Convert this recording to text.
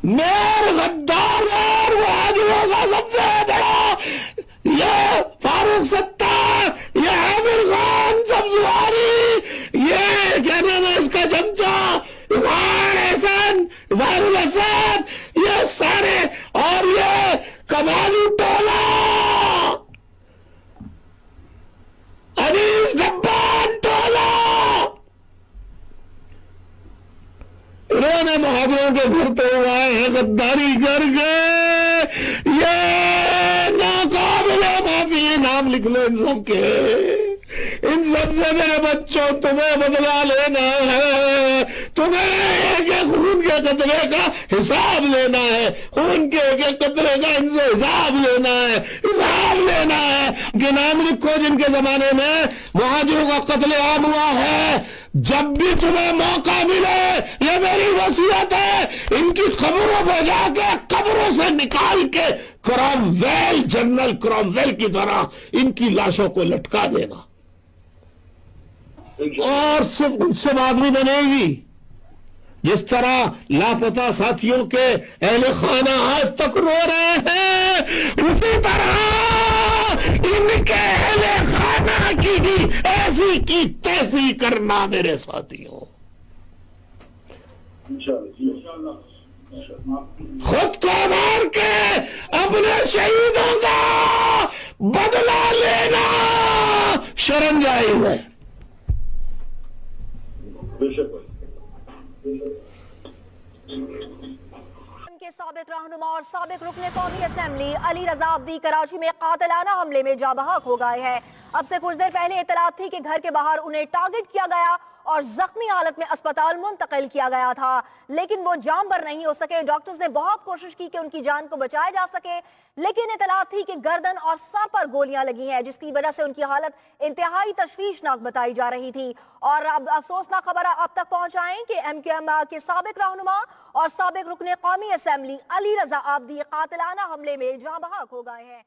میر غدار اور مہاجروں کا سب سے بڑا یہ فاروق ستار، یہ عامر خان سبزواری، یہ کیا نام ہے اس کا چمچا اظہار احسان، اظہار الحسن، یہ سارے، اور یہ کمالو ٹولہ، انیس ڈبان ٹولہ، انہوں نے مہاجروں کے گھر تو آئے ہیں، غداری کر گئے، یہ ناقابل معافی، نام لکھ لو ان سب کے، ان سب سے میرے بچوں تمہیں بدلہ لینا ہے، تمہیں ایک ایک خون کے قطرے کا حساب لینا ہے، خون کے ایک ایک قطرے کا ان سے حساب لینا ہے، حساب لینا ہے کہ نام لکھو جن کے زمانے میں مہاجروں کا قتل عام ہوا ہے، جب بھی تمہیں موقع ملے، یہ میری وصیت ہے، ان کی قبروں پہ جا کے قبروں سے نکال کے کرام ویل، جنرل کرام ویل کی طرح ان کی لاشوں کو لٹکا دینا، اور صرف ان سے بات نہیں بنے گی۔ جس طرح لاپتہ ساتھیوں کے اہل خانہ آج تک رو رہے ہیں، اسی طرح ان کے اہل خانہ کی بھی ایسی کی تیسی کرنا میرے ساتھیوں، خود کو مار کے اپنے شہیدوں کا بدلہ لینا شرم جائز ہے۔ کے سابق رہنما اور سابق رکن قومی اسمبلی علی رضا عابدی کراچی میں قاتلانہ حملے میں جاں بحق ہو گئے ہیں۔ اب سے کچھ دیر پہلے اطلاعات تھی کہ گھر کے باہر انہیں ٹارگٹ کیا گیا اور زخمی حالت میں اسپتال منتقل کیا گیا تھا، لیکن وہ جان بر نہیں ہو سکے۔ ڈاکٹرز نے بہت کوشش کی کہ ان کی جان کو بچایا جا سکے، لیکن اطلاعات تھی کہ گردن اور سر پر گولیاں لگی ہیں، جس کی وجہ سے ان کی حالت انتہائی تشویشناک بتائی جا رہی تھی۔ اور اب افسوسناک خبر آپ تک پہنچائیں کہ ایم کیو ایم کے سابق رہنما اور سابق رکن قومی اسمبلی علی رضا عابدی قاتلانہ حملے میں جاں بحق ہو گئے ہیں۔